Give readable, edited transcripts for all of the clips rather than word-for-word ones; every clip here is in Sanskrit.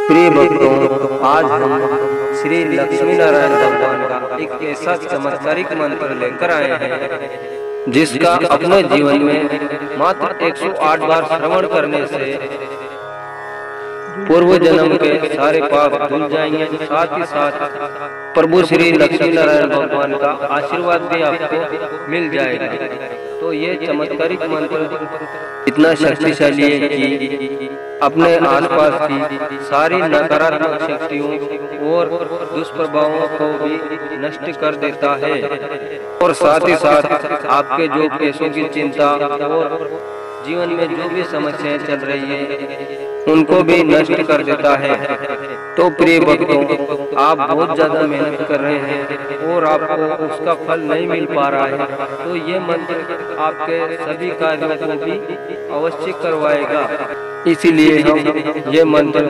प्रिय भक्तों, आज हम श्री लक्ष्मी नारायण भगवान का एक ऐसा चमत्कारिक मंत्र लेकर आए हैं जिसका अपने जीवन में मात्र 108 बार श्रवण करने से पूर्व जन्म के सारे पाप धुल जाएंगे। साथ ही साथ प्रभु श्री लक्ष्मी नारायण भगवान का आशीर्वाद भी आपको मिल जाएगा। तो ये चमत्कारिक मंत्र इतना शक्तिशाली है कि अपने आसपास की सारी नकारात्मक शक्तियों और दुष्प्रभावों को भी नष्ट कर देता है और साथ ही साथ आपके जो पैसों की चिंता और जीवन में जो भी समस्याएं चल रही है उनको भी नष्ट कर देता है। तो प्रिय भक्तों, आप बहुत ज्यादा मेहनत कर रहे हैं और आपको उसका फल नहीं मिल पा रहा है, तो ये मंत्र आपके सभी कार्यों को भी अवश्य करवाएगा। इसीलिए हम ये मंत्र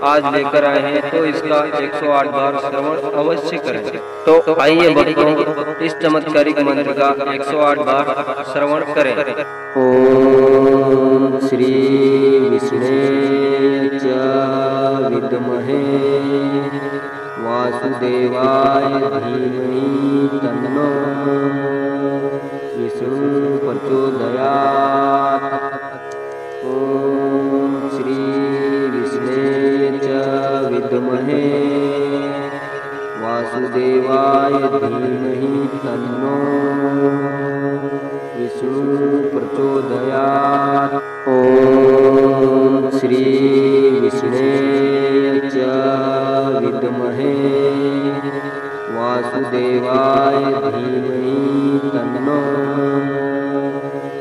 आज लेकर आए हैं, तो इसका 108 बार श्रवण अवश्य करें। तो आइए भक्तों, इस चमत्कारिक मंत्र का 108 बार श्रवण करें। ओम श्री विष्णुवे च विद्महे वासुदेवाय धीमहि तन्नो विष्णु प्रचोदयात्। ओम श्री विष्णुवे च विद्महे वासुदेवाय धीमहि तन्नो विष्णु प्रचोदयात्। ओम श्री विष्णुवे च विद्महे वासुदेवाय धीमहि तन्नो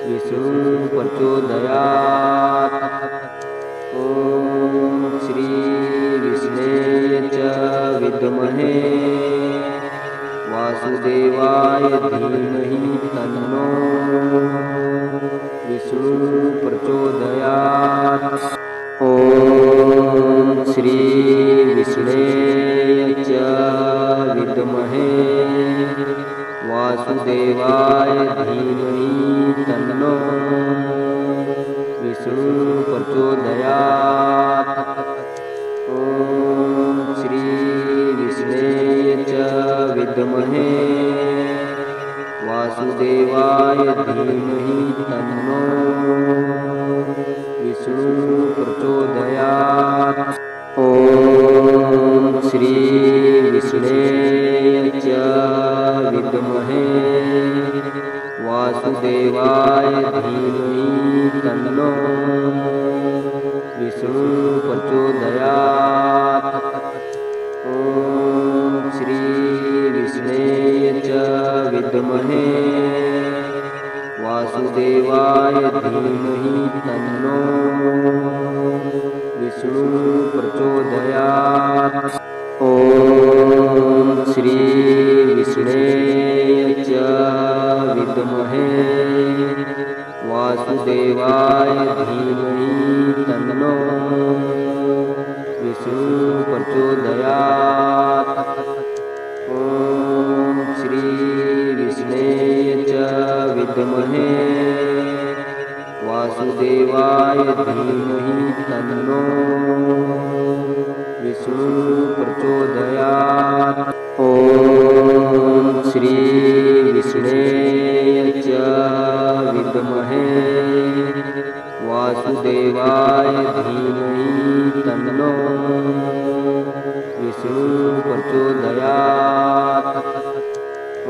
विष्णु प्रचोदयात्। ओम श्री विष्णुवे च विद्महे वासुदेवाय धीमहि तन्नो विष्णु प्रचोदयात्। ओम श्री विष्णुवे च विद्महे वासुदेवाय धीमहि तन्नो विष्णु प्रचोदयात्। ओम श्री विष्णुवे च विद्महे वासुदेवाय धीमहि तन्नो विष्णु प्रचोदयात्। ओम श्री विष्णुवे च विद्महे वासुदेवाय धीमहि तन्नो विष्णु प्रचोदयात्। ओम श्री विष्णुवे च विद्महे वासुदेवाय धीमहि तन्नो विष्णु प्रचोदयात्। ओम श्री विष्णुवे च विद्महे वासुदेवाय धीमहि तन्नो विष्णु प्रचोदयात्। ओम श्री विष्णुवे च विद्महे वासुदेवाय धीमहि तन्नो विष्णु प्रचोदयात्। ओम श्री विष्णुवे च विद्महे वासुदेवाय धीमहि तन्नो विष्णु प्रचोदयात्।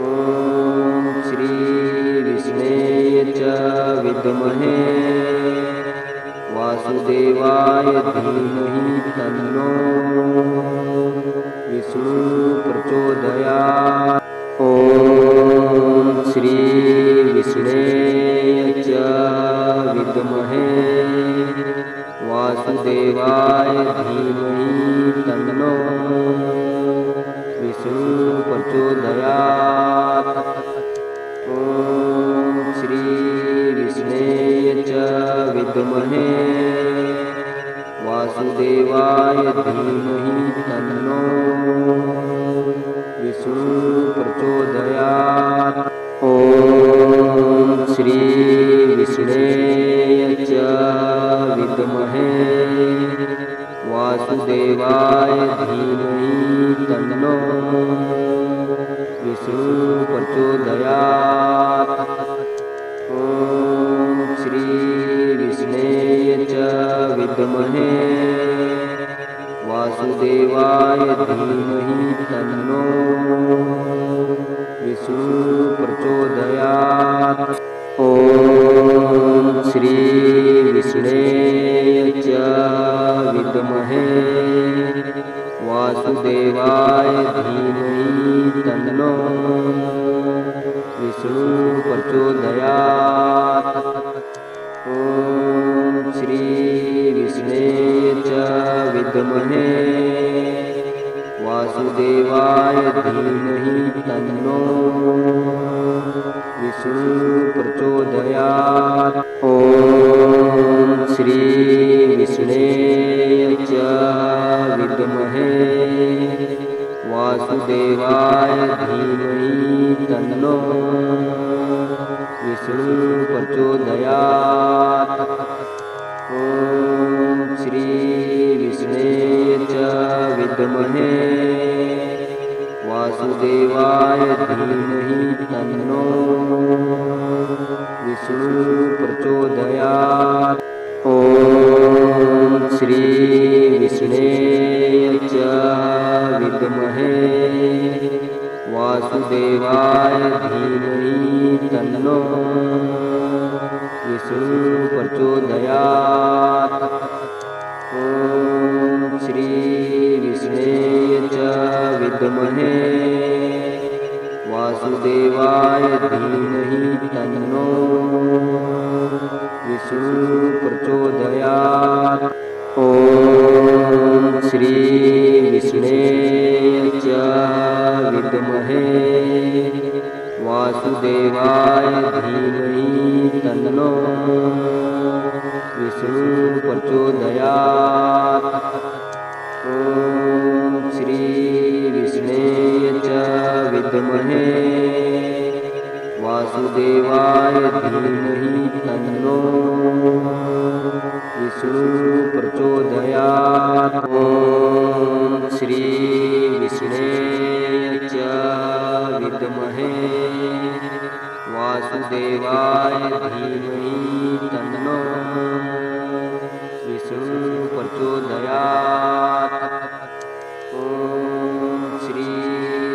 ओम श्री विष्णुवे च विद्महे वासुदेवाय धीमहि तन्नो विष्णु प्रचोदयात्। ओम श्री विष्णुवे च विद्महे वासुदेवाय धीमहि तन्नो विष्णु प्रचोदयात्। ओम श्री विष्णुवे च विद्महे वासुदेवाय धीमहि तन्नो विष्णु प्रचोदयात्। ओम श्री विष्णुवे च विद्महे वासुदेवाय वासुदेवाय धीमहि तन्नो विष्णु प्रचोदयात्। ॐ श्री विष्णवे च विद्महे वासुदेवाय धीमहि तन्नो विष्णु प्रचोदयात्। ॐ श्री विष्णवे च विद्महे वासुदेवाय धीमहि तन्नो विष्णु प्रचोदयात्। ॐ श्री विष्णवे च विद्महे वासुदेवाय धीमहि तन्नो विष्णु प्रचोदयात्। ॐ श्री विष्णवे च विद्महे वासुदेवाय धीमहि तन्नो विष्णु प्रचोदयात्। ॐ श्री विष्णवे च विद्महे वासुदेवाय धीमहि तन्नो विष्णु प्रचोदयात्। ॐ श्री विष्णवे च विद्महे वासुदेवाय धीमहि तन्नो विष्णु प्रचोदयात्। ॐ श्री विष्णवे च विद्महे वासुदेवाय धीमहि तन्नो विष्णु प्रचोदयात्। ॐ श्री विष्णवे च विद्महे वासुदेवाय धीमहि तन्नो विष्णु प्रचोदयात्। ॐ श्री विष्णवे च विद्महे वासुदेवाय धीमहि तन्नो विष्णु प्रचोदयात्। ॐ श्री विष्णवे च विद्महे वासुदेवाय धीमहि तन्नो विष्णु प्रचोदयात्। ॐ श्री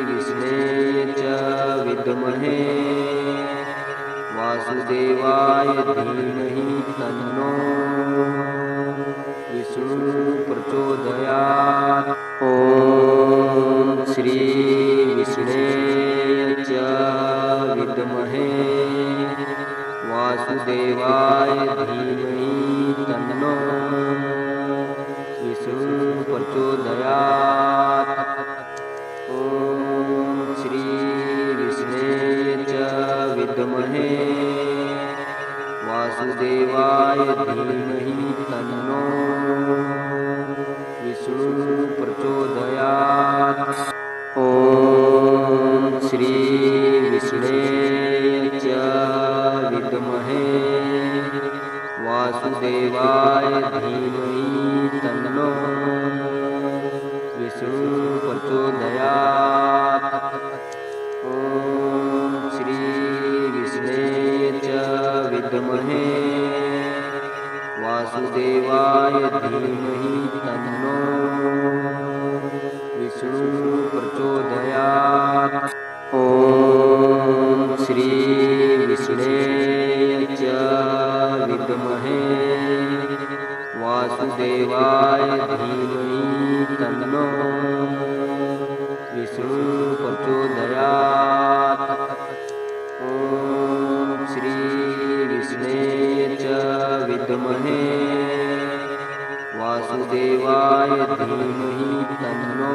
विष्णवे च विद्महे वासुदेवाय धीमहि तन्नो विष्णु प्रचोदयात्। ॐ श्री विष्णवे च विद्महे वासुदेवाय धीमहि तन्नो विष्णु प्रचोदयात्। ॐ श्री विष्णवे च विद्महे वासुदेवाय धीमहि तन्नो विष्णु प्रचोदयात्। ॐ श्री विष्णवे च विद्महे वासुदेवाय धीमहि तन्नो विष्णु प्रचोदयात्। ॐ श्री विष्णवे च विद्महे वासुदेवाय धीमहि तन्नो विष्णु प्रचोदयात्। ॐ श्री विष्णवे च विद्महे वासुदेवाय धीमहि तन्नो विष्णु प्रचोदयात्। ॐ श्री विष्णवे च विद्महे वासुदेवाय धीमहि तन्नो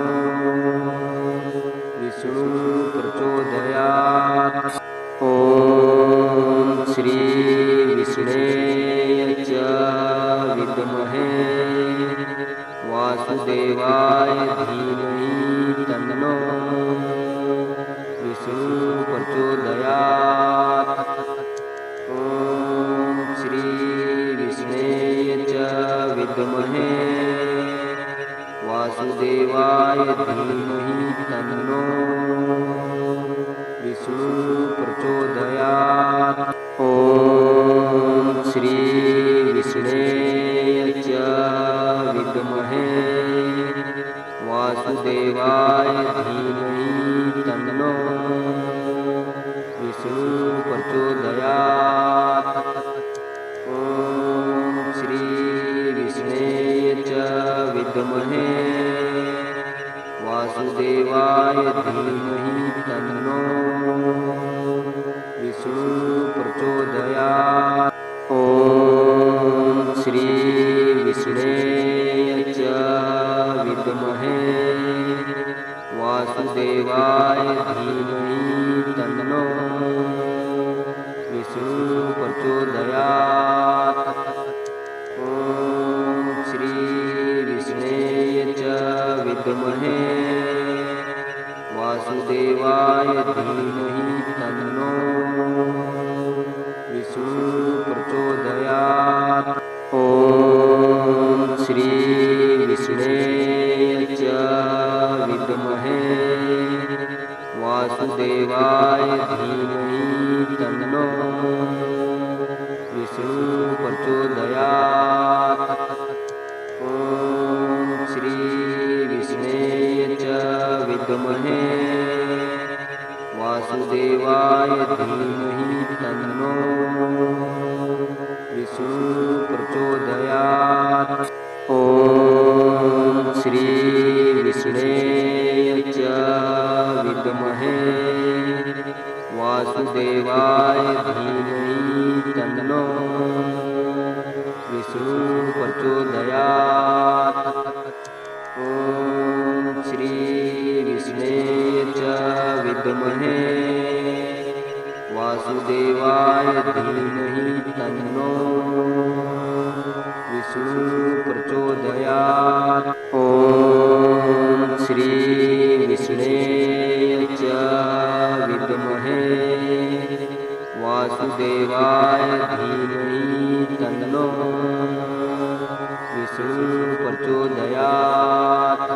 विष्णु प्रचोदयात्। ॐ श्री विष्णवे च विद्महे वासुदेवाय धीमहि तन्नो विष्णु प्रचोदयात्। ॐ श्री विष्णवे च विद्महे वासुदेवाय धीमहि तन्नो विष्णु प्रचोदयात्। ओम श्री विष्णवे च विद्महे वासुदेवाय धीमहि तन्नो विष्णु प्रचोदयात्। ओम श्री विष्णवे च विद्महे वासुदेवाय धीमहि तन्नो विष्णु प्रचोदयात्। ओम श्री विष्णवे च विद्महे वासुदेवाय धीमहि तन्नो विष्णु प्रचोदयात्। ओम श्री विष्णवे च विद्महे वासुदेवाय धीमहि तन्नो विष्णु प्रचोदयात्। ओम श्री विष्णवे च विद्महे वासुदेवाय धीमहि तन्नो विष्णु प्रचोदयात्। ओम श्री विष्णवे च विद्महे वासुदेवाय धीमहि तन्नो विष्णु प्रचोदयात्। ओम श्री विष्णवे च विद्महे वासुदेवाय धीमहि तन्नो विष्णु प्रचोदयात्। ओम श्री विष्णवे च विद्महे वासुदेवाय धीमहि तन्नो विष्णु प्रचोदयात्। ओम श्री विष्णवे च विद्महे वासुदेवाय धीमहि तन्नो विष्णु प्रचोदयात्।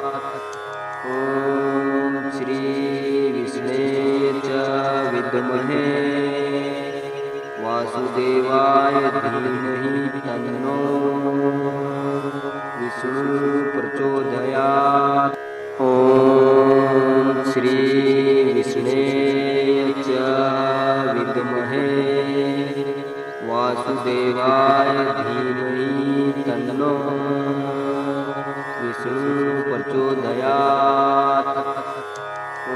ओम श्री विष्णवे च विद्महे वासुदेवाय धीमहि तन्नो विष्णु प्रचोदयात्। ओम श्री विष्णवे च विद्महे वासुदेवाय धीमहि तन्नो विष्णु प्रचोदयात्।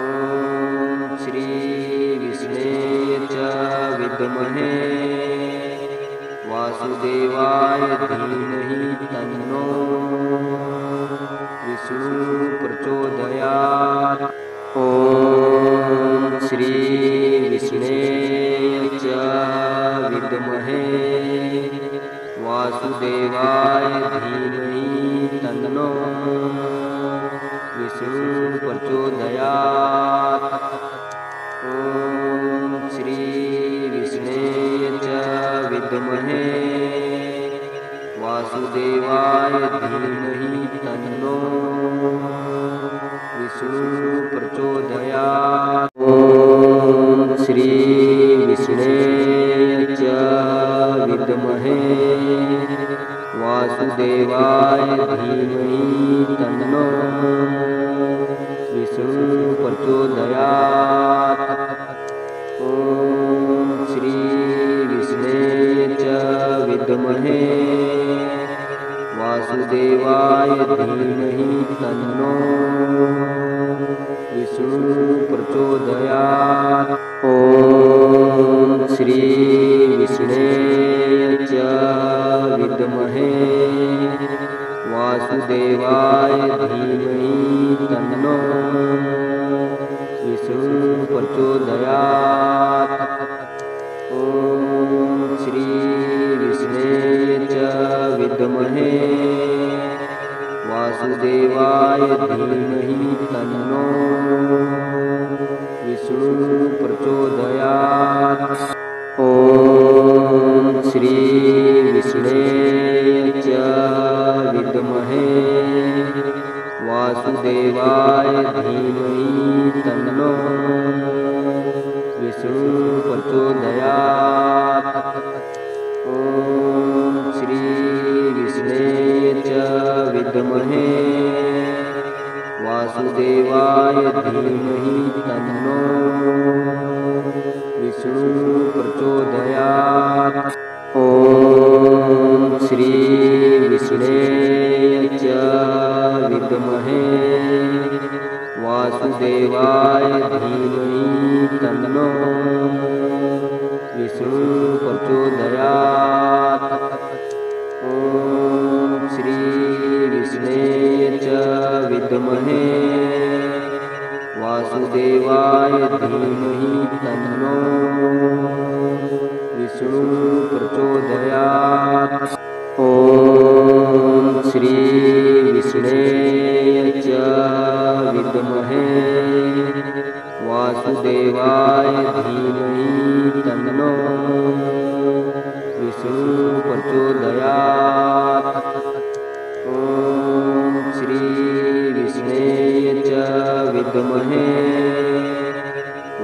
ओम श्री विष्णवे च विद्महे वासुदेवाय धीमहि तन्नो विष्णु प्रचोदयात्। ओम श्री विष्णवे च विद्महे वासुदेवाय धीमहि तन्नो विष्णु प्रचोदयात्। ओम श्री विष्णवे च विद्महे वासुदेवाय धीमहि तन्नो विष्णु प्रचोदयात्। ओम श्री विष्णवे च विद्महे वासुदेवाय धीमहि तन्नो विष्णु प्रचोदयात्। ओम श्री विष्णवे च विद्महे वासुदेवाय धीमहि तन्नो विष्णु प्रचोदयात्। ओम श्री विष्णवे च विद्महे वासुदेवाय धीमहि तन्नो विष्णु प्रचोदयात्। ओम श्री विष्णवे च विद्महे वासुदेवाय धीमहि तन्नो विष्णु प्रचोदयात्। ओम श्री विष्णवे च विद्महे वासुदेवाय धीमहि तन्नो विष्णु प्रचोदयात्। ॐ श्री विष्णे च विद्महे वासुदेवाय धीमहि तन्नो विष्णु प्रचोदयात्। ॐ श्री विष्णे च विद्महे वासुदेवाय धीमहि तन्नो विष्णु प्रचोदयात्। ॐ श्री विष्णे च विद्महे वासुदेवाय धीमहि तन्नो विष्णु प्रचोदयात्। ॐ श्री विष्णे च विद्महे वासुदेवाय धीमहि तन्नो विष्णु प्रचोदयात्। ॐ श्री विष्णे च विद्महे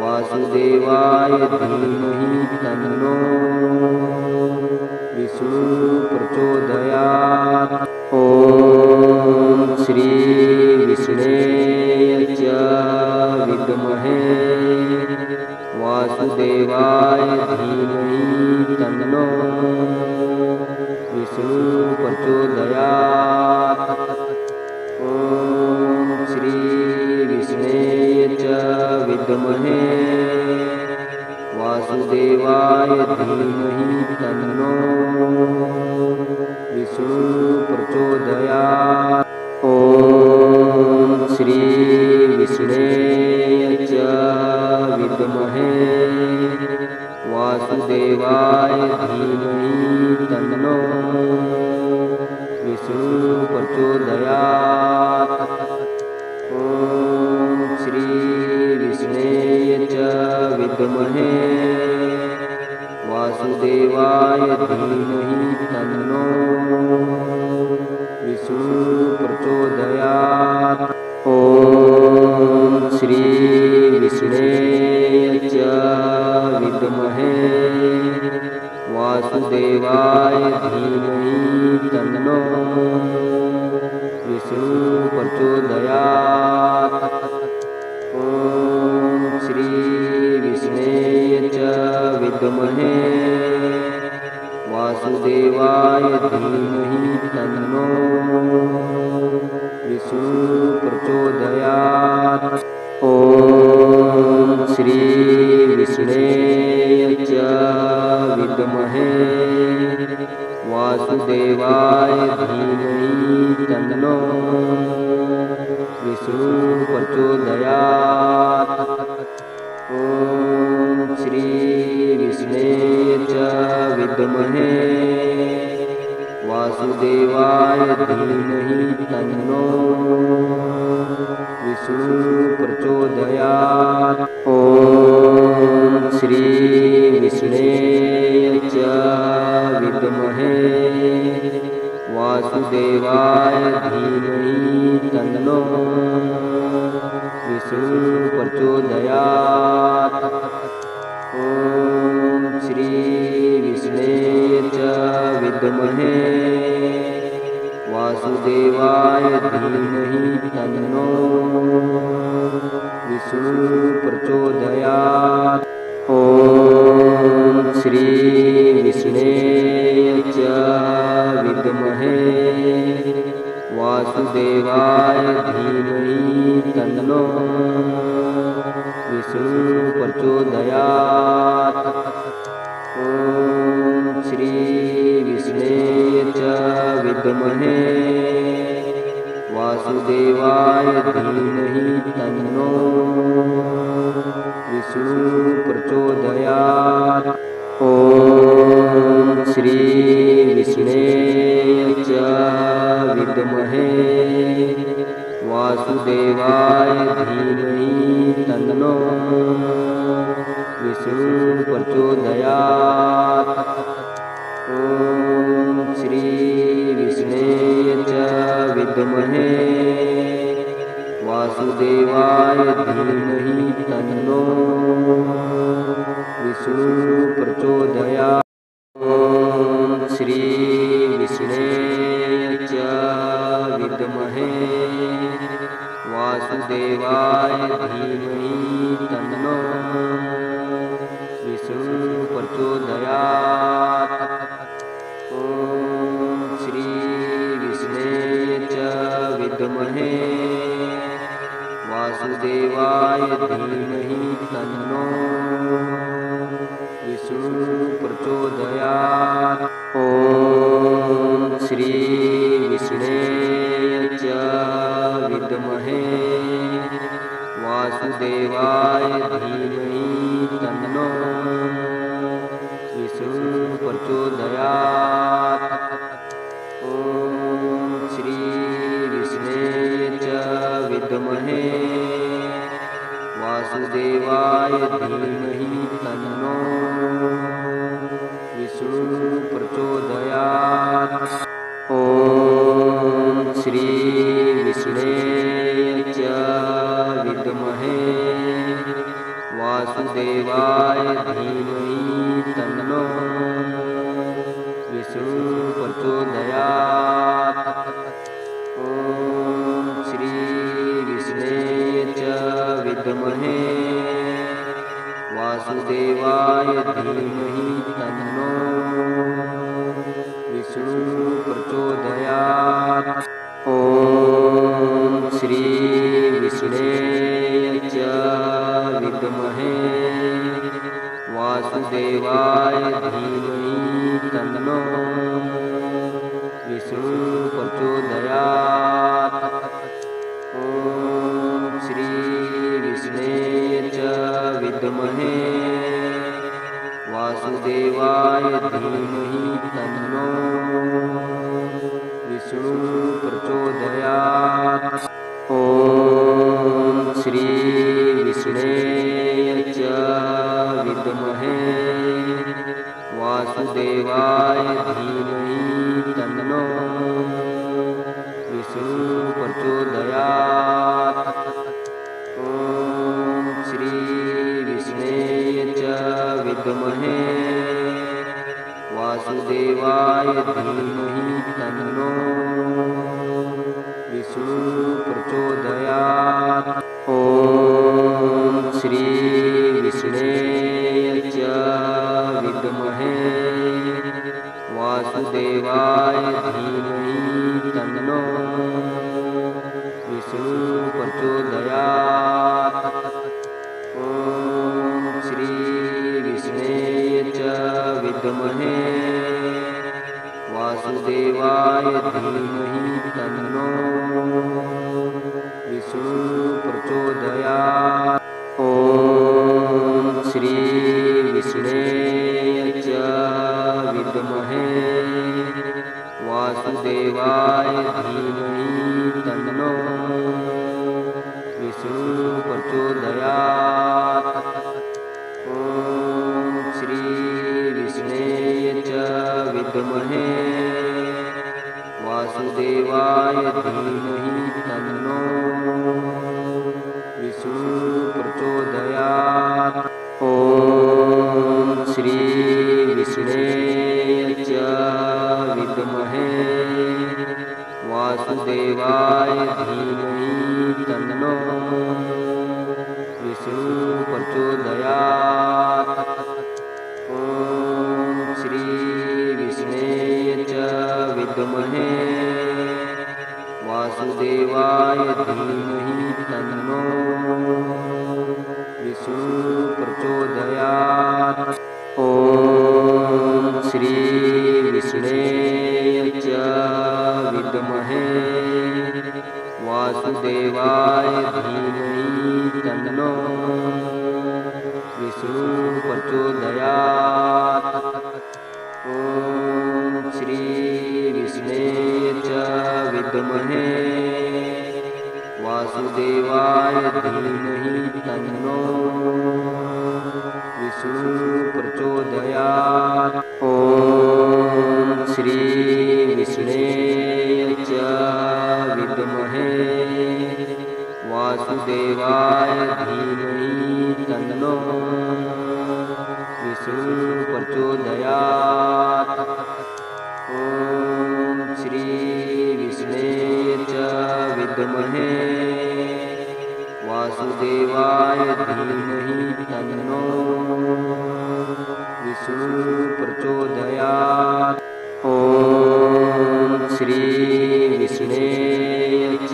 वासुदेवाय धीमहि तन्नो विष्णु प्रचोदयात्। ॐ श्री विष्णे च विद्महे वासुदेवाय धीमहि तन्नो विष्णु प्रचोदयात्। ॐ श्री विष्णे च विद्महे वासुदेवाय धीमहि तन्नो विष्णु प्रचोदयात्। ॐ श्री विष्णे च विद्महे वासुदेवाय धीमहि तन्नो विष्णु प्रचोदयात्। ॐ श्री विष्णे च विद्महे वासुदेवाय धीमहि तन्नो विष्णु प्रचोदयात्। ॐ श्री विष्णे च विद्महे वासुदेवाय धीमहि तन्नो विष्णु प्रचोदयात्। ॐ श्री विष्णे च विद्महे वासुदेवाय धीमहि तन्नो विष्णु प्रचोदयात्। ॐ श्री विष्णे च विद्महे वासुदेवाय धीमहि तन्नो विष्णु प्रचोदयात्। ॐ श्री विष्णे च विद्महे वासुदेवाय धीमहि तन्नो विष्णु प्रचोदयात्। ॐ श्री विष्णे च विद्महे वासुदेवाय धीमहि तन्नो विष्णु प्रचोदयात्। ॐ श्री विष्णे च विद्महे वासुदेवाय धीमहि तन्नो विष्णु प्रचोदयात्। ॐ श्री विष्णे च विद्महे वासुदेवाय धीमहि तन्नो विष्णु प्रचोदयात्। ॐ श्री विष्णे च विद्महे वासुदेवाय धीमहि तन्नो विष्णु प्रचोदयात्। ॐ श्री विष्णे च विद्महे वासुदेवाय धीमहि तन्नो विष्णु प्रचोदयात्। ॐ श्री विष्णे च विद्महे वासुदेवाय धीमहि तन्नो विष्णु प्रचोदयात्। ॐ श्री विष्णवे च विद्महे वासुदेवाय धीमहि तन्नो विष्णु प्रचोदयात्। ॐ श्री विष्णवे च विद्महे वासुदेवाय धीमहि तन्नो विष्णु प्रचोदयात्। ॐ श्री विष्णवे च विद्महे वासुदेवाय धीमहि तन्नो विष्णु प्रचोदयात्। ॐ श्री विष्णवे च विद्महे वासुदेवाय धीमहि तन्नो विष्णु प्रचोदयात्। ॐ श्री विष्णवे च विद्महे वासुदेवाय धीमहि तन्नो विष्णु प्रचोदयात्। ॐ श्री विष्णवे च विद्महे वासुदेवाय धीमहि तन्नो विष्णु प्रचोदयात्। ॐ श्री विष्णवे च विद्महे वासुदेवाय धीमहि तन्नो विष्णु प्रचोदयात्। ॐ श्री विष्णवे च विद्महे वासुदेवाय धीमहि तन्नो विष्णु प्रचोदयात्। ॐ श्री विष्णवे च विद्महे वासुदेवाय धीमहि तन्नो विष्णु प्रचोदयात्। ॐ श्री विष्णवे च विद्महे वासुदेवाय धीमहि तन्नो विष्णु प्रचोदयात्। ॐ श्री विष्णवे च विद्महे वासुदेवाय धीमहि तन्नो विष्णु प्रचोदयात्। ॐ श्री विष्णवे च विद्महे वासुदेवाय धीमहि तन्नो विष्णु प्रचोदयात्। ॐ श्री विष्णवे च विद्महे वासुदेवाय धीमहि तन्नो विष्णु प्रचोदयात्। ॐ श्री विष्णवे च विद्महे वासुदेवाय धीमहि तन्नो विष्णु प्रचोदयात्। ॐ श्री विष्णवे च विद्महे वासुदेवाय धीमहि तन्नो विष्णु प्रचोदयात्। ॐ श्री विष्णवे च विद्महे वासुदेवाय धीमहि तन्नो विष्णु प्रचोदयात्। ॐ श्री विष्णवे च विद्महे वासुदेवाय धीमहि तन्नो विष्णु प्रचोदयात्। ॐ श्री विष्णवे च विद्महे वासुदेवाय धीमहि तन्नो विष्णु प्रचोदयात्। ॐ श्री विष्णवे च विद्महे वासुदेवाय धीमहि तन्नो विष्णु प्रचोदयात्। ॐ श्री विष्णे च विद्महे वासुदेवाय धीमहि तन्नो विष्णु प्रचोदयात्। ॐ श्री विष्णे च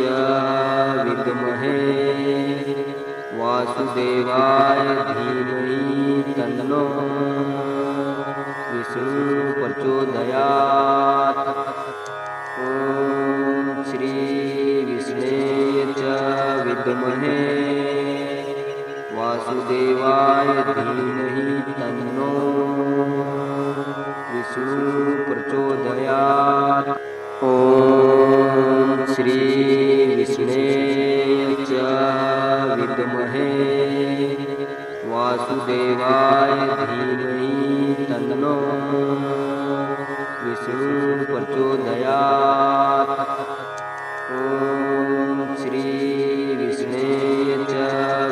विद्महे वासुदेवाय धीमहि तन्नो विष्णु प्रचोदयात्। ॐ श्री विष्णे च विद्महे वासुदेवाय धीमहि तन्नो विष्णु प्रचोदयात्। ॐ श्री विष्णे च विद्महे वासुदेवाय धीमहि तन्नो विष्णु प्रचोदयात्। ॐ श्री विष्णे च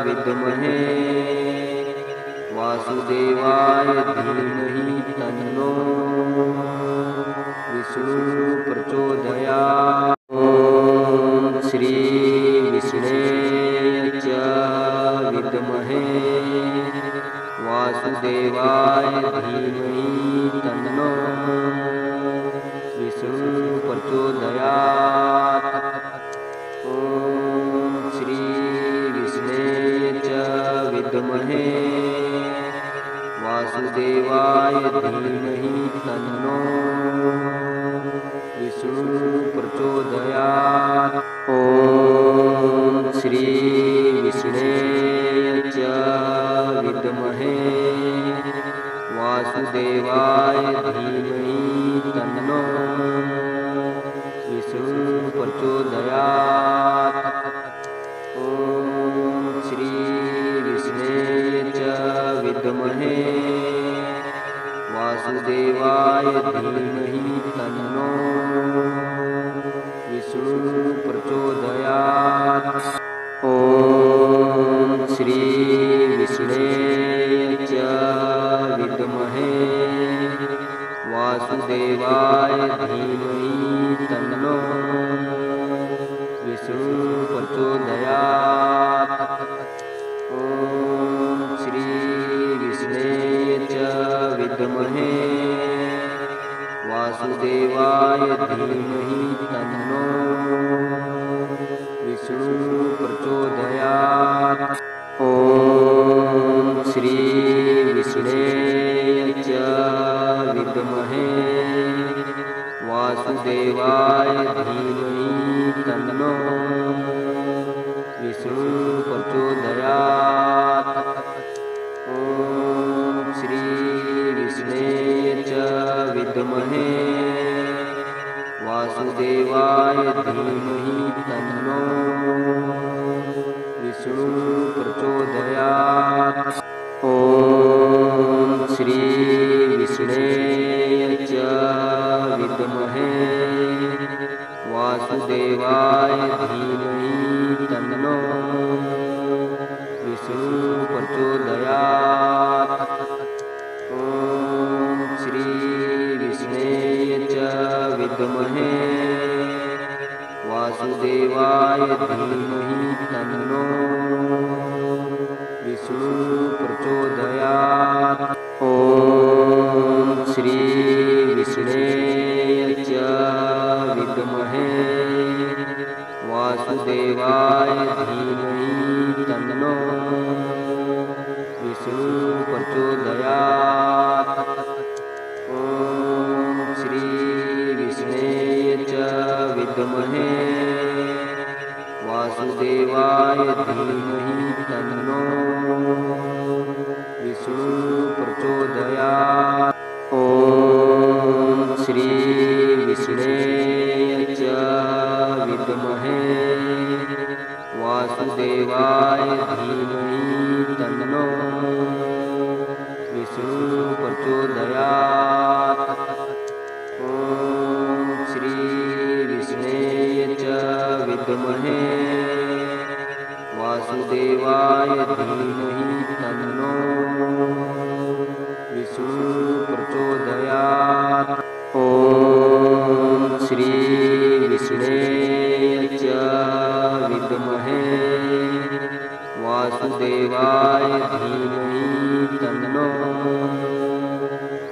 विद्महे वासुदेवाय धीमहि तन्नो विष्णु प्रचोदयात्। ॐ श्री विष्णे च विद्महे वासुदेवाय धीमहि तन्नो विष्णु प्रचोदयात्। ॐ श्री विष्णे च विद्महे वासुदेवाय धीमहि तन्नो विष्णु प्रचोदयात्। ॐ श्री विष्णे च विद्महे वासुदेवाय धीमहि तन्नो विष्णु प्रचोदयात्। ॐ श्री विष्णे च विद्महे वासुदेवाय धीमहि तन्नो विष्णु प्रचोदयात्। ॐ श्री विष्णे च विद्महे वासुदेवाय धीमहि तन्नो विष्णु प्रचोदयात्। ॐ श्री विष्णे च विद्महे वासुदेवाय धीमहि तन्नो विष्णु प्रचोदयात्। ॐ श्री विष्णे च विद्महे वासुदेवाय धीमहि तन्नो विष्णु प्रचोदयात्। ॐ श्री विष्णे च विद्महे वासुदेवाय धीमहि तन्नो विष्णु प्रचोदयात्। ॐ श्री विष्णे च विद्महे वासुदेवाय धीमहि तन्नो विष्णु प्रचोदयात्। ॐ श्री विष्णे च विद्महे वासुदेवाय धीमहि तन्नो विष्णु प्रचोदयात्। ॐ श्री विष्णे च विद्महे वासुदेवाय धीमहि तन्नो विष्णु प्रचोदयात्। ॐ श्री विष्णे च विद्महे वासुदेवाय धीमहि तन्नो विष्णु प्रचोदयात्। ॐ श्री विष्णे च विद्महे वासुदेवाय धीमहि तन्नो विष्णु प्रचोदयात्। ॐ श्री विष्णे च विद्महे वासुदेवाय धीमहि तन्नो विष्णु प्रचोदयात्। ओम श्री विष्णुवे च विद्महे वासुदेवाय धीमहि तन्नो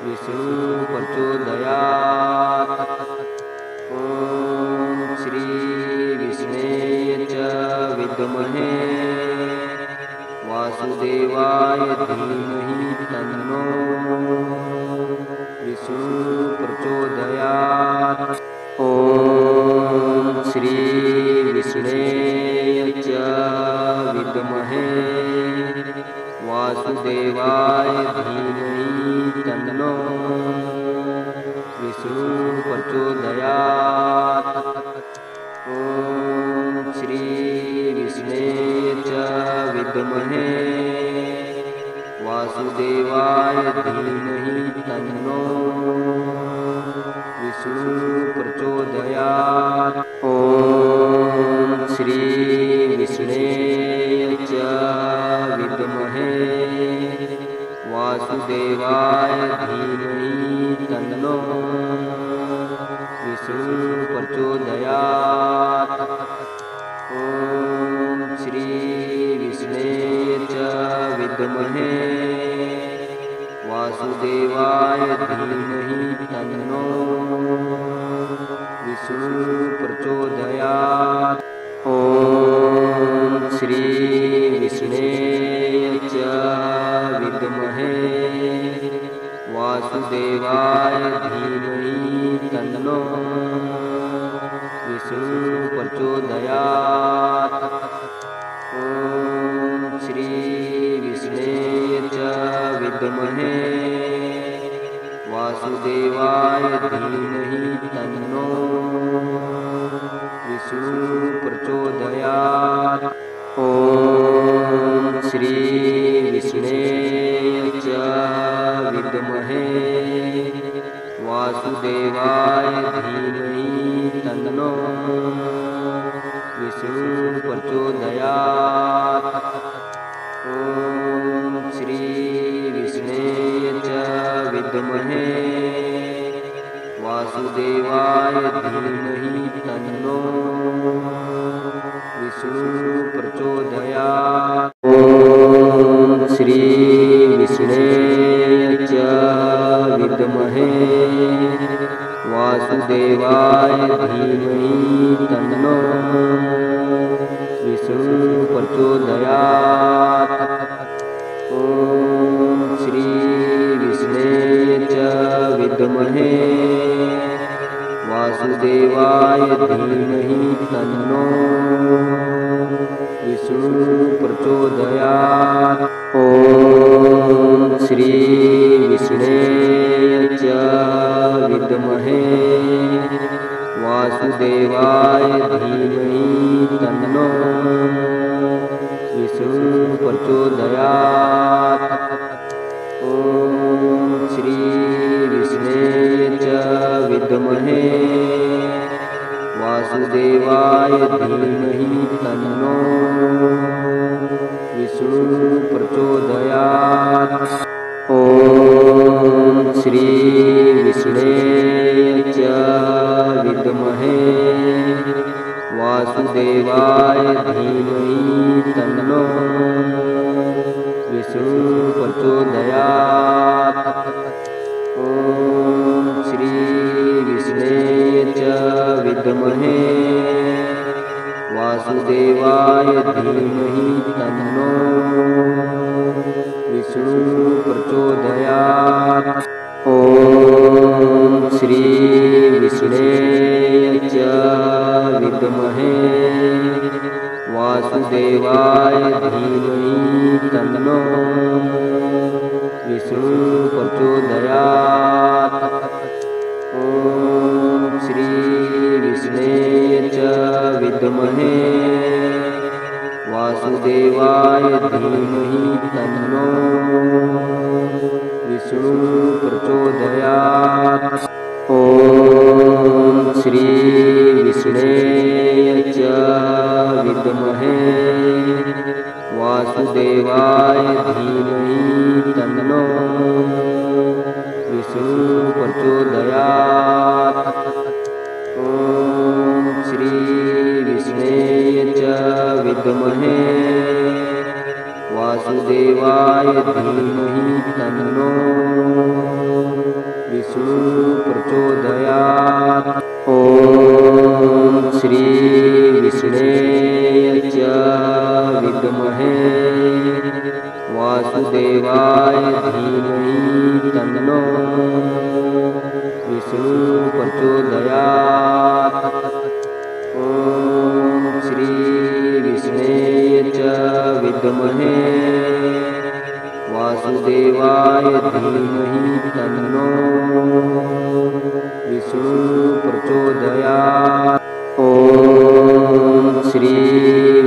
विष्णु प्रचोदयात्। ओम श्री विष्णुवे च विद्महे वासुदेवाय धीमहि तन्नो विष्णु प्रचोदयात्। ओम श्री विष्णुवे च विद्महे वासुदेवाय धीमहि तन्नो विष्णु प्रचोदयात्। ओम श्री विष्णुवे च विद्महे वासुदेवाय धीमहि तन्नो विष्णु प्रचोदयात्। ओम श्री विष्णुवे च विद्महे वासुदेवाय धीमहि तन्नो विष्णु प्रचोदयात्। ओम श्री विष्णुवे च विद्महे वासुदेवाय धीमहि तन्नो विष्णु प्रचोदयात्। ओम श्री विष्णुवे च विद्महे वासुदेवाय धीमहि तन्नो विष्णु प्रचोदयात्। ओम श्री विष्णुवे च विद्महे वासुदेवाय धीमहि तन्नो विष्णु प्रचोदयात्। ओम श्री विष्णुवे च विद्महे वासुदेवाय धीमहि तन्नो विष्णु प्रचोदयात्। ओम श्री विष्णुवे च विद्महे वासुदेवाय धीमहि तन्नो विष्णु प्रचोदयात्। ओम श्री विष्णुवे च विद्महे वासुदेवाय धीमहि तन्नो विष्णु प्रचोदयात्। ओम श्री विष्णुवे च विद्महे वासुदेवाय धीमहि तन्नो विष्णु प्रचोदयात्। ओम श्री विष्णुवे च विद्महे वासुदेवाय धीमहि तन्नो विष्णु प्रचोदयात्। ओम श्री विष्णुवे च विद्महे वासुदेवाय धीमहि तन्नो विष्णु प्रचोदयात्। ओम श्री विष्णुवे च विद्महे वासुदेवाय धीमहि तन्नो विष्णु प्रचोदयात्। ओम श्री विष्णुवे च विद्महे वासुदेवाय धीमहि तन्नो विष्णु प्रचोदयात्। ओम श्री विष्णुवे च विद्महे वासुदेवाय धीमहि तन्नो विष्णु प्रचोदयात्। ओम श्री विष्णुवे च विद्महे वासुदेवाय धीमहि तन्नो विष्णु प्रचोदयात्। ओम श्री विष्णुवे च विद्महे वासुदेवाय धीमहि तन्नो विष्णु प्रचोदयात्। ॐ श्री विष्णवे च विद्महे वासुदेवाय धीमहि तन्नो विष्णु प्रचोदयात्। ॐ श्री विष्णवे च विद्महे वासुदेवाय धीमहि तन्नो विष्णु प्रचोदयात्। ॐ श्री विष्णवे च विद्महे वासुदेवाय धीमहि तन्नो विष्णु प्रचोदयात्। ॐ श्री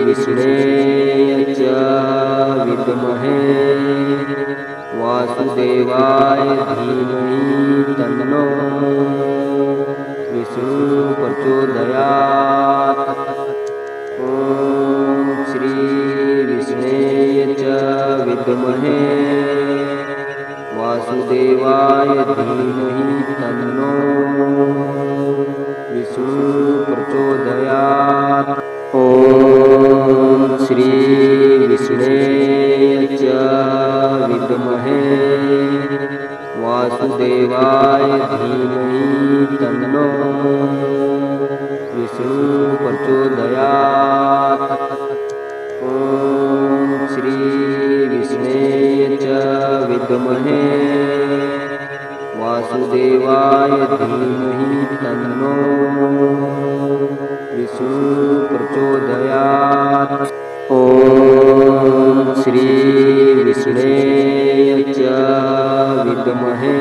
विष्णवे च विद्महे वासुदेवाय धीमहि तन्नो विष्णु प्रचोदयात्। ॐ श्री विष्णवे च विद्महे वासुदेवाय धीमहि तन्नो विष्णु प्रचोदयात्। ॐ श्री विष्णवे च विद्महे वासुदेवाय धीमहि तन्नो विष्णु प्रचोदयात्। ॐ श्री विष्णवे च विद्महे वासुदेवाय धीमहि तन्नो विष्णु प्रचोदयात्। ॐ श्री विष्णवे च विद्महे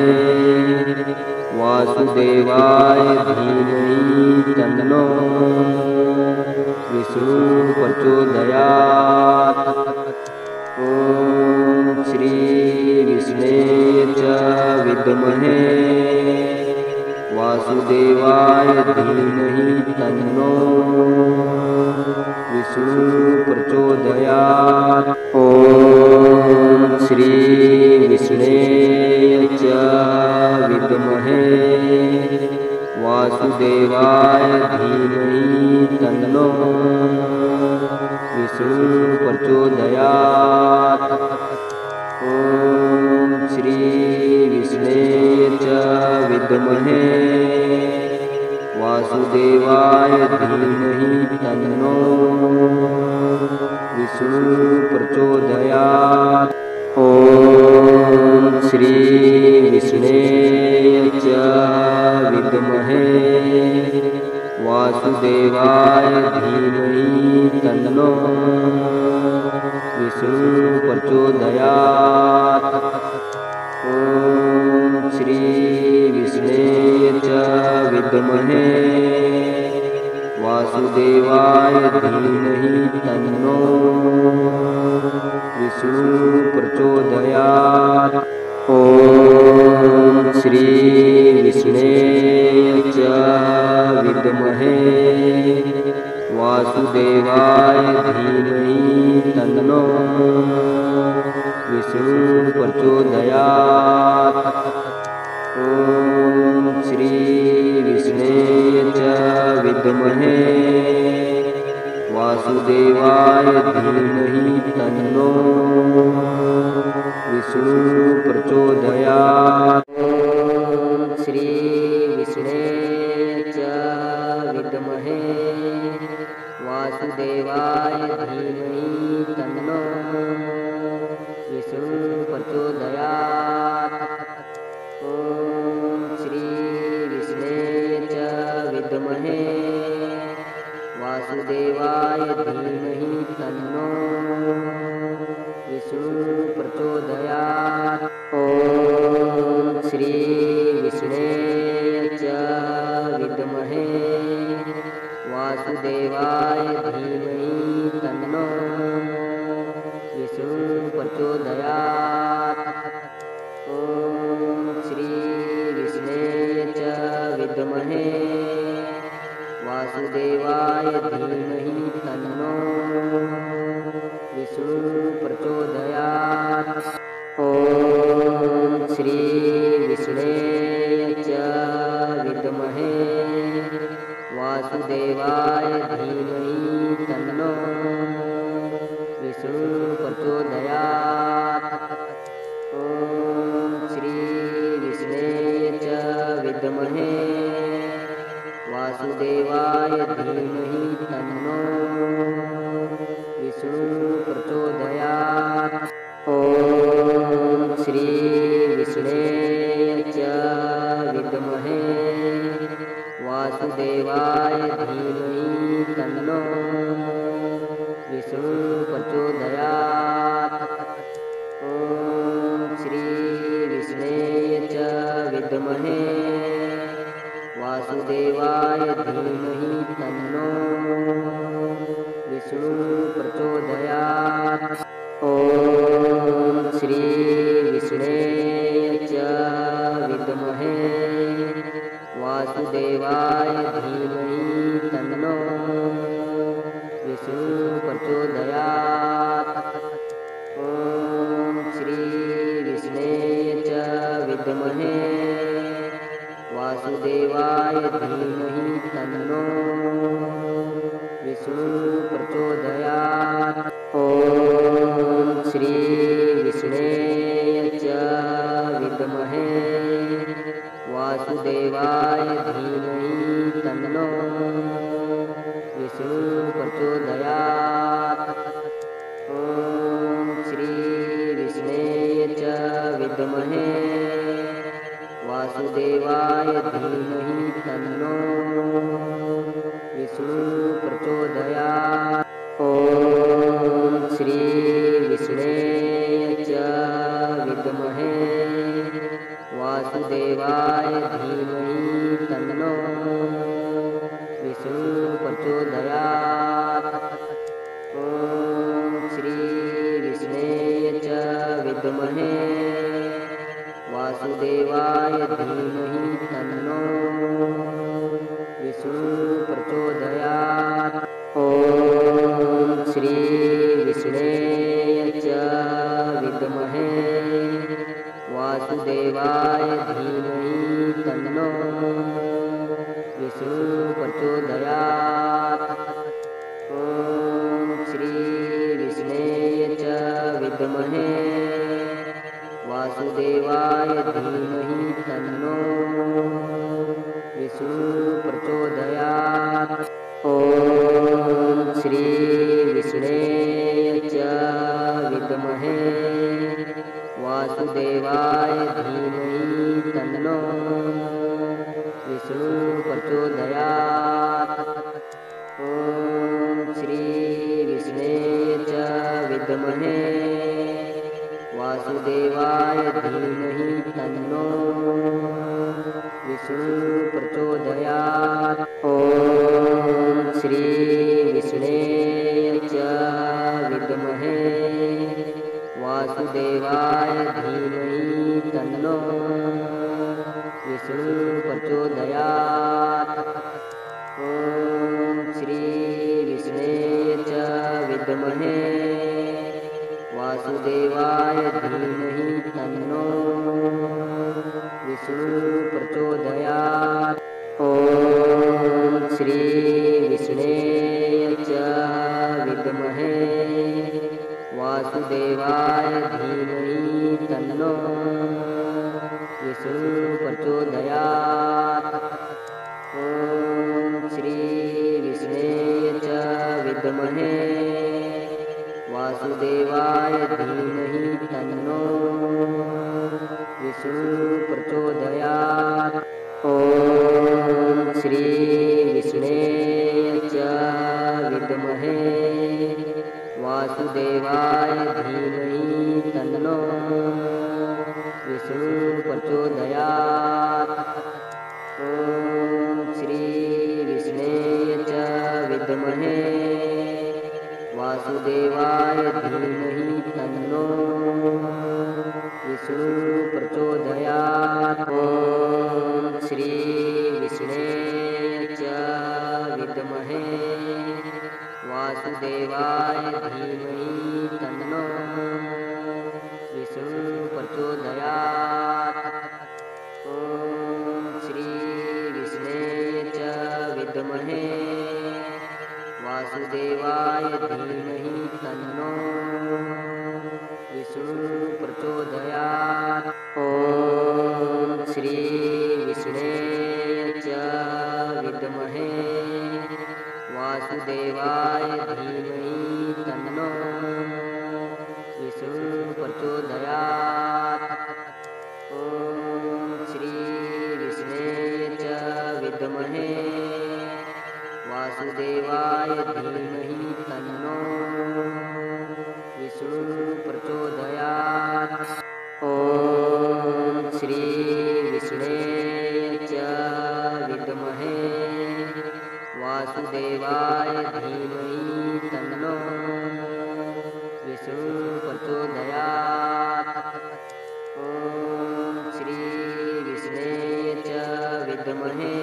वासुदेवाय धीमहि तन्नो विष्णु प्रचोदयात्। ॐ श्री विष्णवे च विद्महे वासुदेवाय धीमहि तन्नो विष्णु प्रचोदयात्। ॐ श्री विष्णवे च विद्महे वासुदेवाय धीमहि तन्नो विष्णु प्रचोदयात्। ॐ श्री विष्णवे च विद्महे वासुदेवाय धीमहि तन्नो विष्णु प्रचोदयात्। ॐ श्री विष्णवे च विद्महे वासुदेवाय धीमहि तन्नो विष्णु प्रचोदयात्। ॐ श्री विष्णवे च विद्महे वासुदेवाय धीमहि तन्नो विष्णु प्रचोदयात्। ॐ श्री विष्णवे च विद्महे वासुदेवाय धीमहि तन्नो विष्णु प्रचोदयात्। ॐ श्री विष्णवे च विद्महे वासुदेवाय धीमहि तन्नो विष्णु प्रचोदयात्। ॐ श्री विष्णवे च विद्महे वासुदेवाय धीमहि तन्नो विष्णु प्रचोदयात्। ॐ श्री विष्णवे च विद्महे वासुदेवाय धीमहि तन्नो विष्णु प्रचोदयात्। ॐ श्री विष्णवे च विद्महे वासुदेवाय धीमहि तन्नो विष्णु प्रचोदयात्। ॐ श्री विष्णवे च विद्महे वासुदेवाय धीमहि तन्नो विष्णु प्रचोदयात्। ॐ श्री विष्णवे च विद्महे वासुदेवाय धीमहि तन्नो विष्णु प्रचोदयात्। ॐ श्री विष्णवे च विद्महे वासुदेवाय धीमहि तन्नो विष्णु प्रचोदयात्। ॐ श्री विष्णवे च विद्महे वासुदेवाय धीमहि तन्नो विष्णु प्रचोदयात्। ॐ श्री विष्णवे च विद्महे वासुदेवाय धीमहि तन्नो विष्णु प्रचोदयात्। ॐ श्री विष्णवे च विद्महे वासुदेवाय धीमहि तन्नो विष्णु प्रचोदयात्। ॐ श्री विष्णवे च विद्महे वासुदेवाय धीमहि तन्नो विष्णु प्रचोदयात्। ॐ श्री विष्णवे च विद्महे वासुदेवाय धीमहि तन्नो विष्णु प्रचोदयात्। ॐ श्री विष्णवे च विद्महे वासुदेवाय धीमहि तन्नो विष्णु प्रचोदयात्। ॐ श्री विष्णवे च विद्महे वासुदेवाय धीमहि तन्नो विष्णु प्रचोदयात्। ॐ श्री विष्णवे च विद्महे वासुदेवाय धीमहि तन्नो विष्णु प्रचोदयात्। ॐ श्री विष्णवे च विद्महे वासुदेवाय धीमहि तन्नो विष्णु प्रचोदयात्। ॐ श्री विष्णवे च विद्महे वासुदेवाय धीमहि तन्नो विष्णु प्रचोदयात्। ॐ श्री विष्णवे च विद्महे वासुदेवाय धीमहि तन्नो विष्णु प्रचोदयात्। ॐ श्री विष्णवे च विद्महे वासुदेवाय धीमहि तन्नो विष्णु प्रचोदयात्। ॐ श्री विष्णवे च विद्महे वासुदेवाय धीमहि तन्नो विष्णु प्रचोदयात्। ॐ श्री विष्णवे च विद्महे वासुदेवाय धीमहि तन्नो विष्णु प्रचोदयात्। ॐ श्री विष्णवे च विद्महे वासुदेवाय धीमहि तन्नो विष्णु प्रचोदयात्। ॐ श्री विष्णवे च विद्महे वासुदेवाय धीमहि तन्नो विष्णु प्रचोदयात्। ॐ श्री विष्णवे च विद्महे वासुदेवाय धीमहि तन्नो प्रचोदयात्। ॐ श्री विष्णवे च विद्महे वासुदेवाय धीमहि तन्नो विष्णु प्रचोदयात्। ॐ श्री विष्णवे च विद्महे वासुदेवाय धीमहि तन्नो विष्णु प्रचोदयात्। ॐ श्री विष्णवे च विद्महे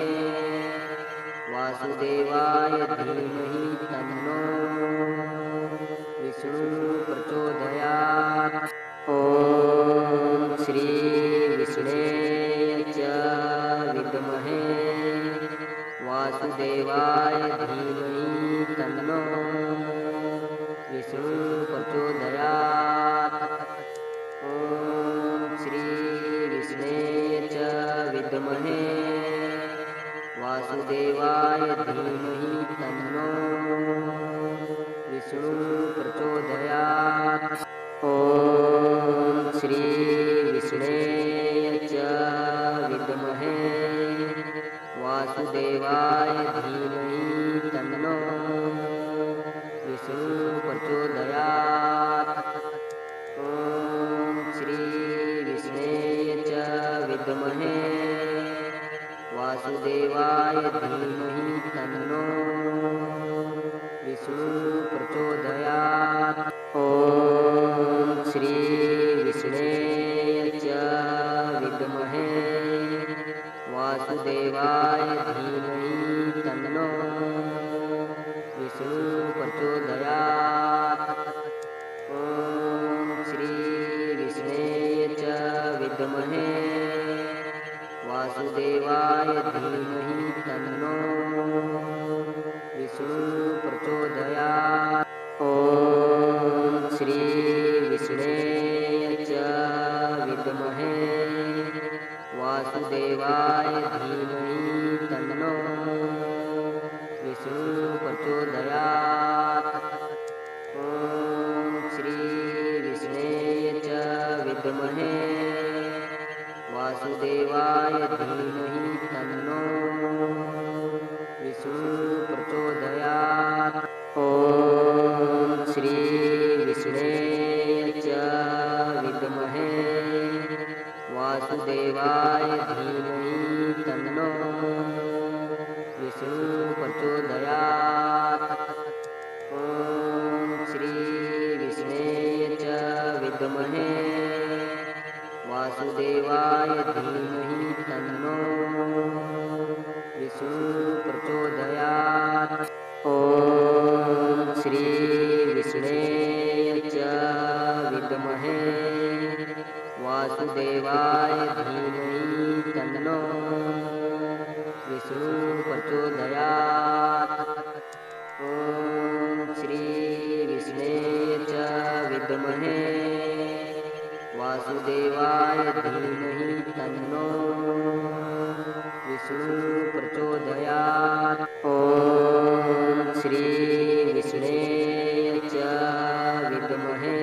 वासुदेवाय धीमहि तन्नो विष्णु प्रचोदयात्। ॐ श्री विष्णवे च विद्महे वासुदेवाय धीमहि तन्नो विष्णु प्रचोदयात्। ॐ श्री विष्णवे च विद्महे वासुदेवाय धीमहि तन्नो विष्णु प्रचोदयात्। ॐ श्री विष्णवे च विद्महे वासुदेवाय धीमहि तन्नो विष्णु प्रचोदयात्। ॐ श्री विष्णवे च विद्महे वासुदेवाय धीमहि तन्नो विष्णु प्रचोदयात्। ॐ श्री विष्णवे च विद्महे वासुदेवाय धीमहि तन्नो विष्णु प्रचोदयात्। ॐ श्री विष्णवे च विद्महे वासुदेवाय धीमहि तन्नो विष्णु प्रचोदयात्। ॐ श्री विष्णवे च विद्महे वासुदेवाय धीमहि तन्नो विष्णु प्रचोदयात्। ॐ श्री विष्णवे च विद्महे वासुदेवाय धीमहि तन्नो विष्णु प्रचोदयात्। ॐ श्री विष्णवे च विद्महे वासुदेवाय धीमहि तन्नो विष्णु प्रचोदयात्। ॐ श्री विष्णवे च विद्महे वासुदेवाय धीमहि तन्नो विष्णु प्रचोदयात्। ॐ श्री विष्णवे च विद्महे वासुदेवाय धीमहि तन्नो विष्णु प्रचोदयात्। ॐ श्री विष्णवे च विद्महे वासुदेवाय धीमहि तन्नो विष्णु प्रचोदयात्। ॐ श्री विष्णवे च विद्महे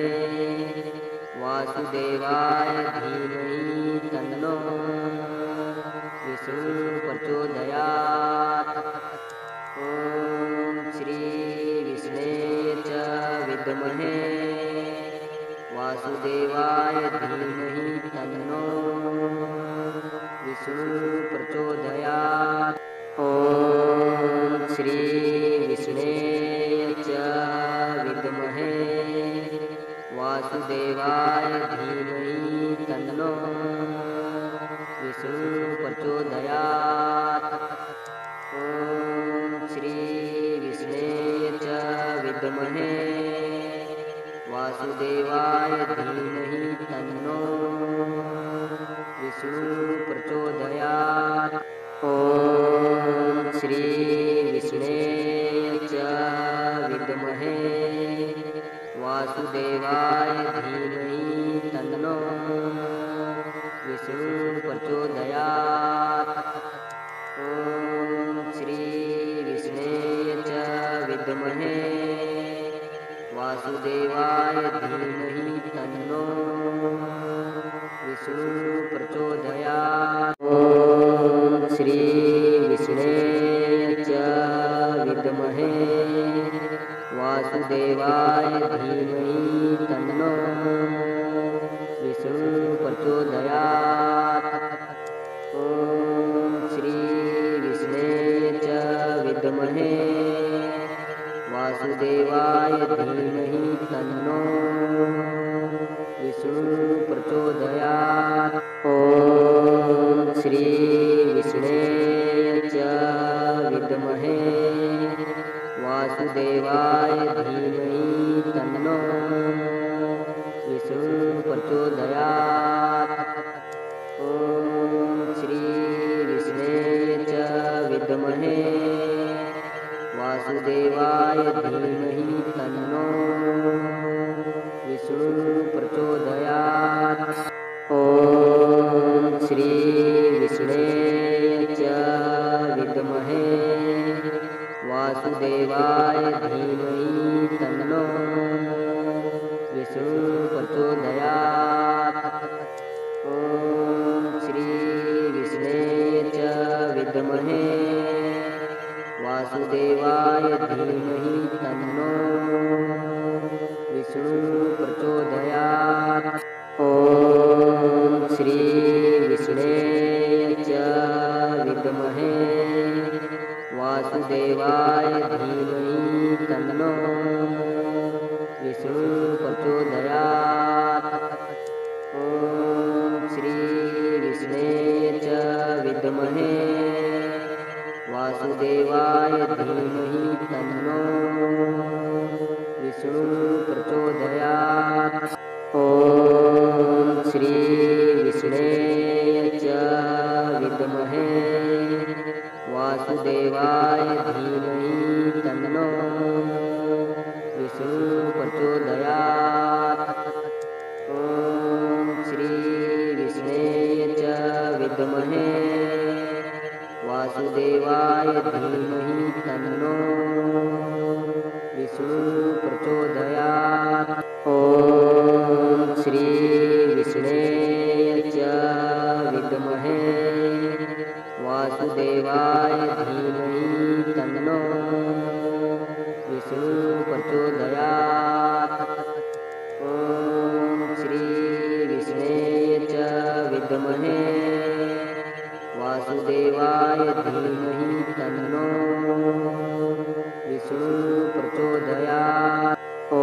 वासुदेवाय धीमहि तन्नो विष्णु प्रचोदयात्। ॐ श्री विष्णवे च विद्महे वासुदेवाय धीमहि तन्नो विष्णु प्रचोदयात्। ॐ श्री विष्णवे च विद्महे वासुदेवाय धीमहि तन्नो विष्णु प्रचोदयात्। ॐ श्री विष्णवे च विद्महे वासुदेवाय धीमहि तन्नो विष्णु प्रचोदयात्। ॐ श्री विष्णवे च विद्महे वासुदेवाय धीमहि तन्नो विष्णु प्रचोदयात्। ॐ श्री विष्णवे च विद्महे वासुदेवाय धीमहि तन्नो विष्णु प्रचोदयात्। ॐ श्री विष्णवे च विद्महे वासुदेवाय धीमहि तन्नो विष्णु प्रचोदयात्। ॐ श्री विष्णवे च विद्महे वासुदेवाय धीमहि तन्नो विष्णु प्रचोदयात्। ॐ श्री विष्णवे च विद्महे वासुदेवाय धीमहि तन्नो विष्णु प्रचोदयात्। ॐ श्री विष्णवे च विद्महे वासुदेवाय धीमहि तन्नो विष्णु प्रचोदयात्। ॐ श्री विष्णवे च विद्महे वासुदेवाय धीमहि तन्नो विष्णु प्रचोदयात्। ॐ श्री विष्णवे च विद्महे वासुदेवाय धीमहि तन्नो विष्णु प्रचोदयात्। ॐ श्री विष्णवे च विद्महे वासुदेवाय धीमहि तन्नो विष्णु प्रचोदयात्। ॐ श्री विष्णवे च विद्महे वासुदेवाय धीमहि तन्नो विष्णु प्रचोदयात्। ॐ श्री विष्णवे च विद्महे वासुदेवाय धीमहि तन्नो विष्णु प्रचोदयात्। ॐ श्री विष्णवे च विद्महे वासुदेवाय धीमहि तन्नो विष्णु प्रचोदयात्। ॐ श्री विष्णवे च विद्महे वासुदेवाय धीमहि तन्नो विष्णु प्रचोदयात्। ॐ श्री विष्णवे च विद्महे वासुदेवाय धीमहि तन्नो विष्णु प्रचोदयात्। ॐ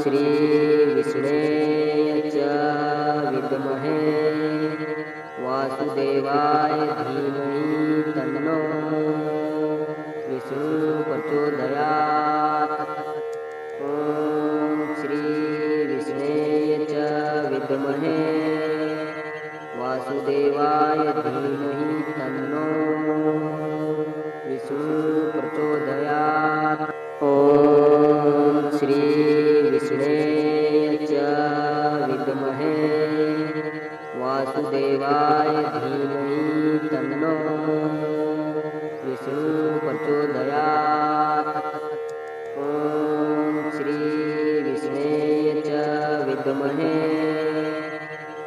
श्री विष्णवे च विद्महे वासुदेवाय धीमहि तन्नो विष्णु प्रचोदयात्। ॐ श्री विष्णवे च विद्महे वासुदेवाय धीमहि तन्नो विष्णु प्रचोदयात्। ॐ श्री विष्णवे च विद्महे वासुदेवाय धीमहि तन्नो विष्णु प्रचोदयात्। ॐ श्री विष्णवे च विद्महे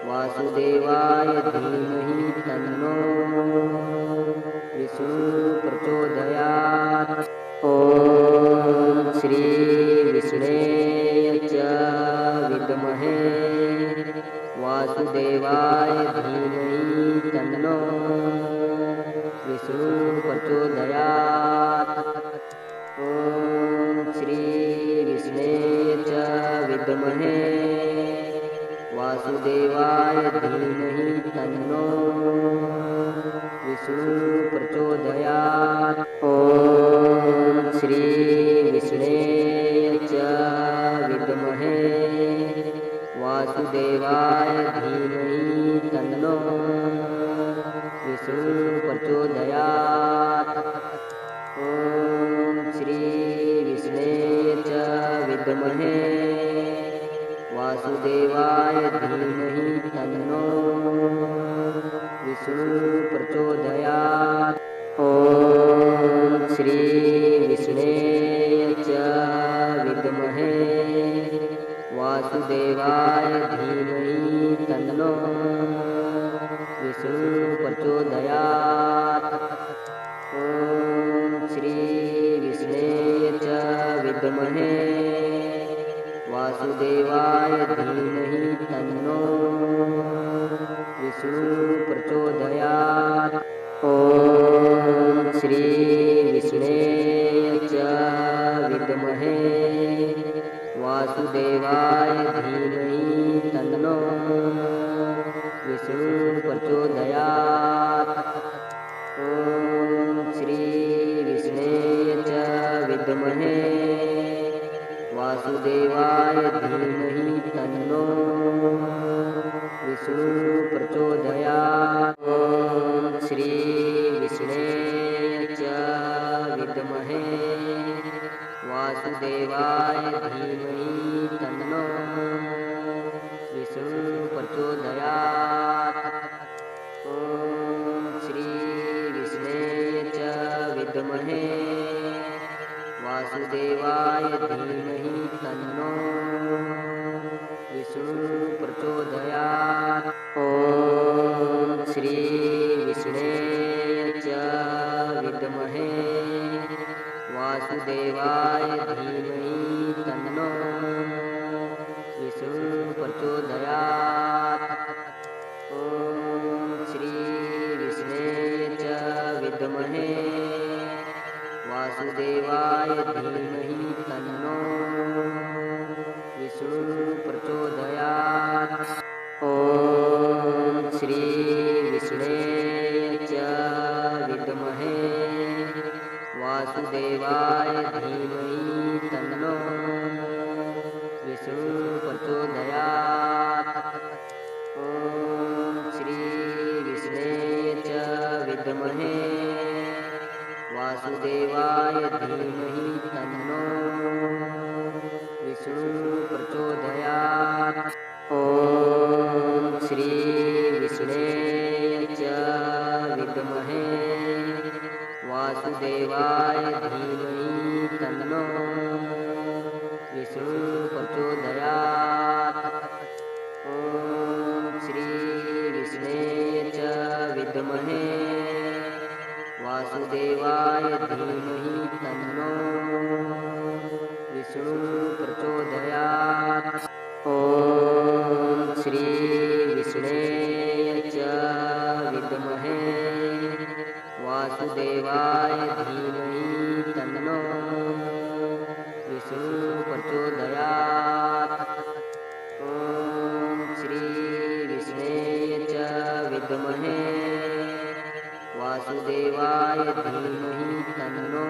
वासुदेवाय धीमहि तन्नो विष्णु प्रचोदयात्। ॐ श्री विष्णवे च विद्महे वासुदेवाय धीमहि तन्नो विष्णु प्रचोदयात्। ॐ श्री विष्णवे च विद्महे वासुदेवाय धीमहि तन्नो विष्णु प्रचोदयात्। ॐ श्री विष्णवे च विद्महे वासुदेवाय धीमहि तन्नो विष्णु प्रचोदयात्। ॐ श्री विष्णवे च विद्महे वासुदेवाय धीमहि तन्नो विष्णु प्रचोदयात्। ॐ श्री विष्णवे च विद्महे वासुदेवाय धीमहि तन्नो तन्नो विष्णु प्रचोदयात्। ॐ श्री विष्णे च विद्महे वासुदेवाय धीमहि तन्नो विष्णु प्रचोदयात्। ॐ श्री विष्णे च विद्महे वासुदेवाय धीमहि तन्नो विष्णु प्रचोदयात्। ॐ श्री विष्णे च विद्महे वासुदेवाय धीमहि तन्नो विष्णु प्रचोदयात्। ॐ श्री विष्णे च विद्महे वासुदेवाय धीमहि तन्नो विष्णु प्रचोदयात्। ॐ श्री विष्णे च विद्महे वासुदेवाय धीमहि तन्नो विष्णु प्रचोदयात्। ॐ श्री विष्णे च विद्महे वासुदेवाय धीमहि तन्नो विष्णु प्रचोदयात्। ॐ श्री विष्णे च विद्महे वासुदेवाय धीमहि तन्नो विष्णु प्रचोदयात्। ॐ श्री विष्णे च विद्महे वासुदेवाय धीमहि तन्नो विष्णु प्रचोदयात्। ॐ श्री विष्णे च विद्महे वासुदेवाय धीमहि तन्नो विष्णु प्रचोदयात्। ॐ श्री विष्णे च विद्महे वासुदेवाय धीमहि तन्नो विष्णु प्रचोदयात्। ॐ श्री विष्णे च विद्महे वासुदेवाय धीमहि तन्नो विष्णु प्रचोदयात्। ॐ श्री विष्णे च विद्महे वासुदेवाय धीमहि तन्नो विष्णु प्रचोदयात्। ॐ श्री विष्णे च विद्महे वासुदेवाय धीमहि तन्नो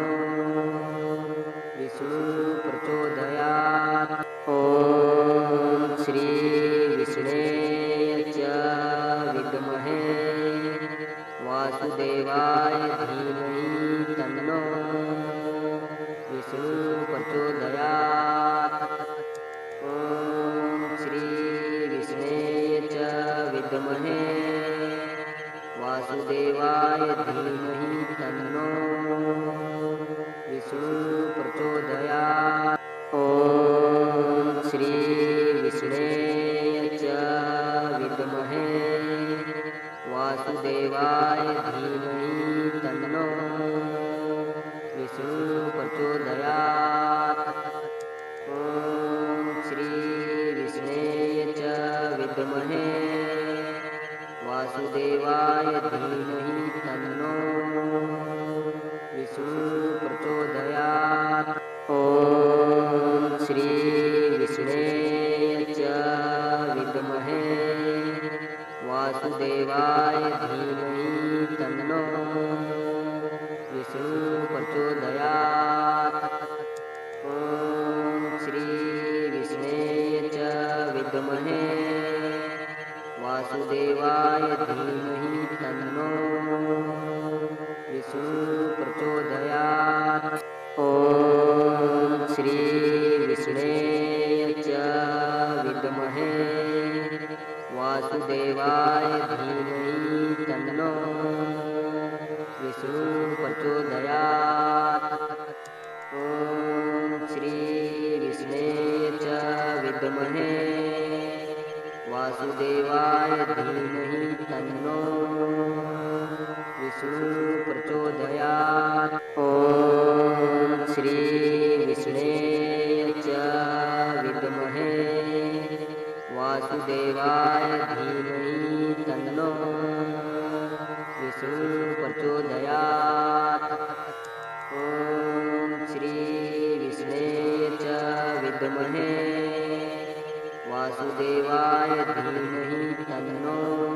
विष्णु प्रचोदयात्। ॐ श्री विष्णे च विद्महे वासुदेवाय धीमहि तन्नो विष्णु प्रचोदयात्। ॐ श्री विष्णे च विद्महे वासुदेवाय धीमहि तन्नो विष्णु प्रचोदयात्। ॐ श्री विष्णे च विद्महे वासुदेवाय धीमहि तन्नो विष्णु प्रचोदयात्। ॐ श्री विष्णे च विद्महे वासुदेवाय धीमहि तन्नो विष्णु प्रचोदयात्। ॐ श्री विष्णे च विद्महे वासुदेवाय धीमहि तन्नो विष्णु प्रचोदयात्। ॐ श्री विष्णे च विद्महे वासुदेवाय धीमहि तन्नो विष्णु प्रचोदयात्। ॐ श्री विष्णे च विद्महे वासुदेवाय धीमहि तन्नो विष्णु प्रचोदयात्। ॐ श्री विष्णे च विद्महे वासुदेवाय धीमहि तन्नो विष्णु प्रचोदयात्। ॐ श्री विष्णवे च विद्महे वासुदेवाय धीमहि तन्नो विष्णु प्रचोदयात्। ॐ श्री विष्णवे च विद्महे वासुदेवाय धीमहि तन्नो